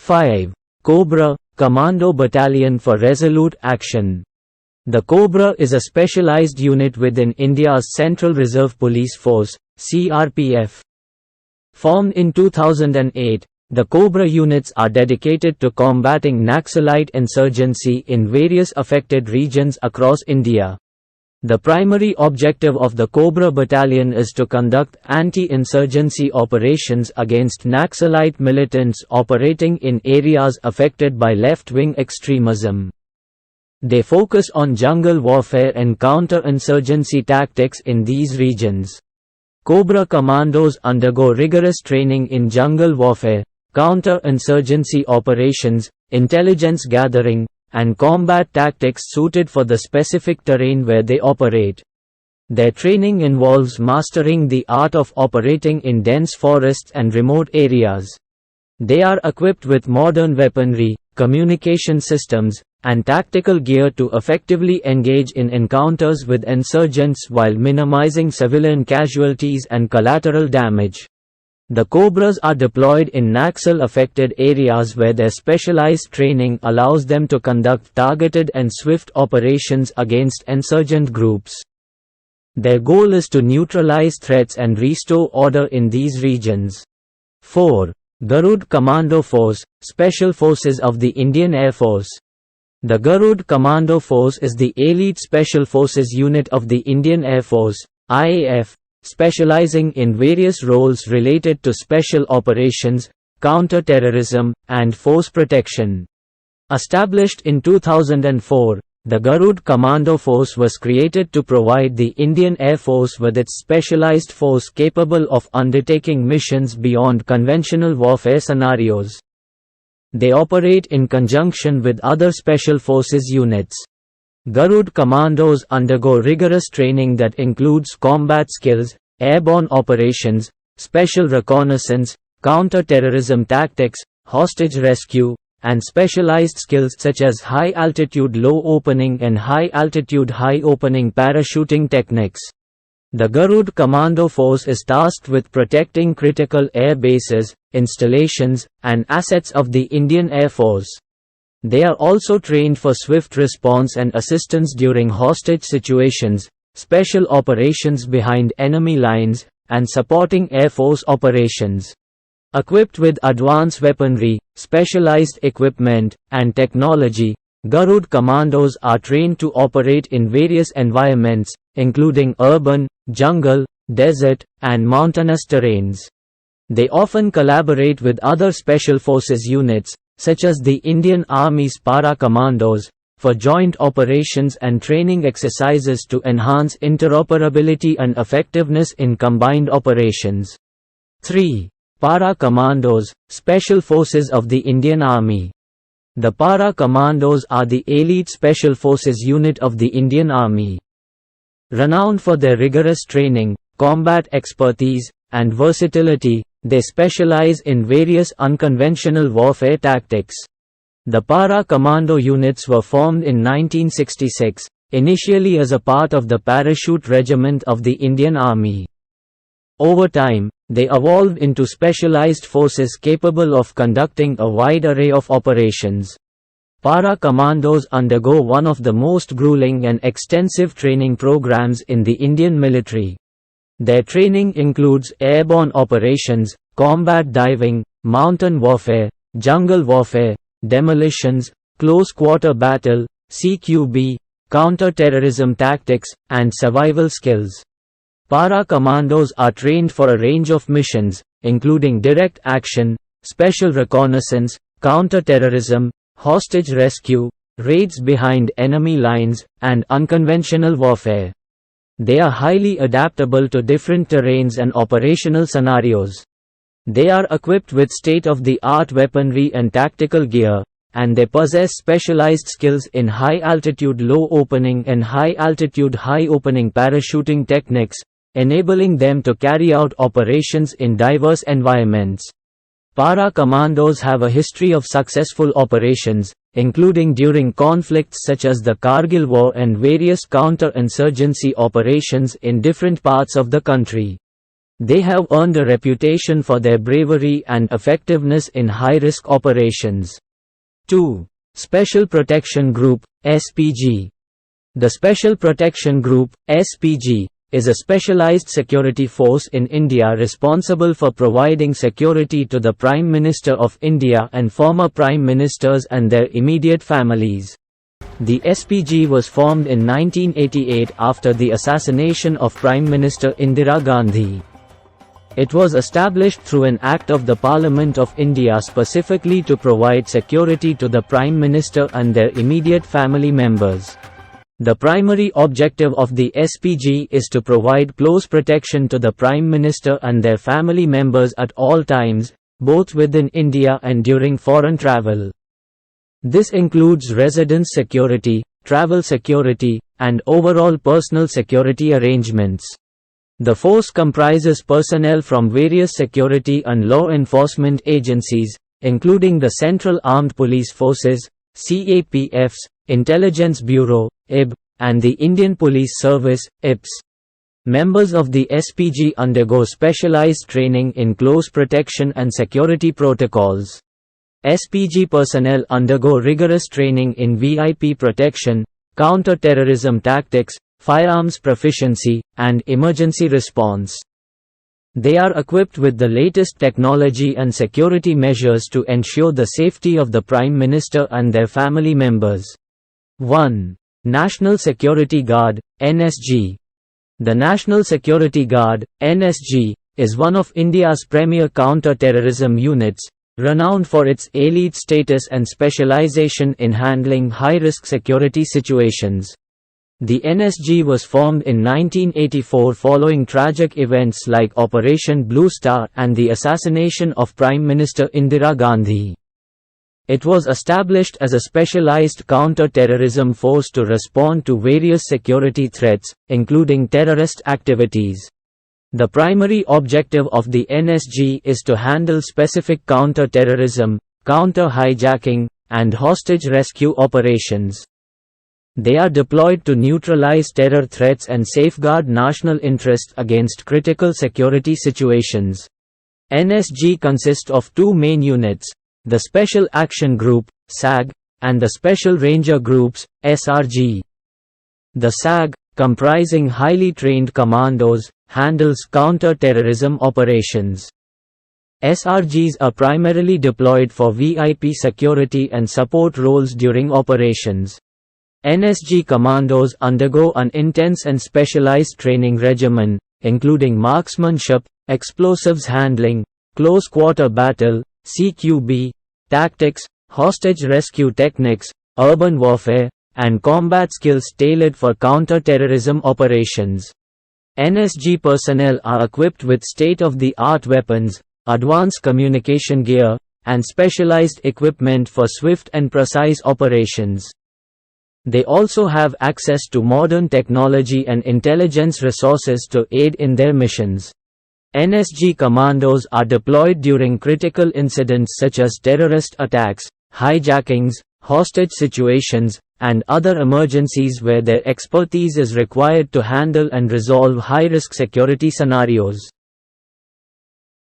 5. Cobra Commando Battalion for Resolute Action. The Cobra is a specialized unit within India's Central Reserve Police Force (CRPF). Formed in 2008, the Cobra units are dedicated to combating Naxalite insurgency in various affected regions across India. The primary objective of the Cobra Battalion is to conduct anti-insurgency operations against Naxalite militants operating in areas affected by left-wing extremism. They focus on jungle warfare and counter-insurgency tactics in these regions. Cobra Commandos undergo rigorous training in jungle warfare, counter-insurgency operations, intelligence gathering, and combat tactics suited for the specific terrain where they operate. Their training involves mastering the art of operating in dense forests and remote areas. They are equipped with modern weaponry, communication systems, and tactical gear to effectively engage in encounters with insurgents while minimizing civilian casualties and collateral damage. The Cobras are deployed in Naxal-affected areas where their specialized training allows them to conduct targeted and swift operations against insurgent groups. Their goal is to neutralize threats and restore order in these regions. 4. Garud Commando Force, Special Forces of the Indian Air Force. The Garud Commando Force is the elite Special Forces unit of the Indian Air Force (IAF), specializing in various roles related to special operations, counter-terrorism, and force protection. Established in 2004, the Garud Commando Force was created to provide the Indian Air Force with its specialized force capable of undertaking missions beyond conventional warfare scenarios. They operate in conjunction with other special forces units. Garud Commandos undergo rigorous training that includes combat skills, airborne operations, special reconnaissance, counter-terrorism tactics, hostage rescue, and specialized skills such as high-altitude low opening and high-altitude high opening parachuting techniques. The Garud Commando Force is tasked with protecting critical air bases, installations, and assets of the Indian Air Force. They are also trained for swift response and assistance during hostage situations, special operations behind enemy lines, and supporting Air Force operations. Equipped with advanced weaponry, specialized equipment, and technology, Garud Commandos are trained to operate in various environments, including urban, jungle, desert, and mountainous terrains. They often collaborate with other special forces units, such as the Indian Army's Para Commandos, for joint operations and training exercises to enhance interoperability and effectiveness in combined operations. 3. Para Commandos, Special Forces of the Indian Army. The Para Commandos are the elite special forces unit of the Indian Army. Renowned for their rigorous training, combat expertise, and versatility, they specialize in various unconventional warfare tactics. The Para Commando units were formed in 1966, initially as a part of the Parachute Regiment of the Indian Army. Over time, they evolved into specialized forces capable of conducting a wide array of operations. Para Commandos undergo one of the most grueling and extensive training programs in the Indian military. Their training includes airborne operations, combat diving, mountain warfare, jungle warfare, demolitions, close-quarter battle, CQB, counter-terrorism tactics, and survival skills. Para Commandos are trained for a range of missions, including direct action, special reconnaissance, counter-terrorism, hostage rescue, raids behind enemy lines, and unconventional warfare. They are highly adaptable to different terrains and operational scenarios. They are equipped with state-of-the-art weaponry and tactical gear, and they possess specialized skills in high-altitude low opening and high-altitude high opening parachuting techniques, enabling them to carry out operations in diverse environments. Para Commandos have a history of successful operations, including during conflicts such as the Kargil War and various counter-insurgency operations in different parts of the country. They have earned a reputation for their bravery and effectiveness in high-risk operations. 2. Special Protection Group, SPG. The Special Protection Group, SPG, is a specialized security force in India responsible for providing security to the Prime Minister of India and former Prime Ministers and their immediate families. The SPG was formed in 1988 after the assassination of Prime Minister Indira Gandhi. It was established through an Act of the Parliament of India specifically to provide security to the Prime Minister and their immediate family members. The primary objective of the SPG is to provide close protection to the Prime Minister and their family members at all times, both within India and during foreign travel. This includes residence security, travel security, and overall personal security arrangements. The force comprises personnel from various security and law enforcement agencies, including the Central Armed Police Forces, CAPFs, Intelligence Bureau, IB, and the Indian Police Service, IPS. Members of the SPG undergo specialized training in close protection and security protocols. SPG personnel undergo rigorous training in VIP protection, counter-terrorism tactics, firearms proficiency, and emergency response. They are equipped with the latest technology and security measures to ensure the safety of the Prime Minister and their family members. 1. National Security Guard, NSG. The National Security Guard, NSG, is one of India's premier counter-terrorism units, renowned for its elite status and specialization in handling high-risk security situations. The NSG was formed in 1984 following tragic events like Operation Blue Star and the assassination of Prime Minister Indira Gandhi. It was established as a specialized counter-terrorism force to respond to various security threats, including terrorist activities. The primary objective of the NSG is to handle specific counter-terrorism, counter-hijacking, and hostage rescue operations. They are deployed to neutralize terror threats and safeguard national interest against critical security situations. NSG consists of two main units, the Special Action Group, SAG, and the Special Ranger Groups, SRG. The SAG, comprising highly trained commandos, handles counter-terrorism operations. SRGs are primarily deployed for VIP security and support roles during operations. NSG commandos undergo an intense and specialized training regimen, including marksmanship, explosives handling, close-quarter battle, CQB, tactics, hostage rescue techniques, urban warfare, and combat skills tailored for counter-terrorism operations. NSG personnel are equipped with state-of-the-art weapons, advanced communication gear, and specialized equipment for swift and precise operations. They also have access to modern technology and intelligence resources to aid in their missions. NSG commandos are deployed during critical incidents such as terrorist attacks, hijackings, hostage situations, and other emergencies where their expertise is required to handle and resolve high-risk security scenarios.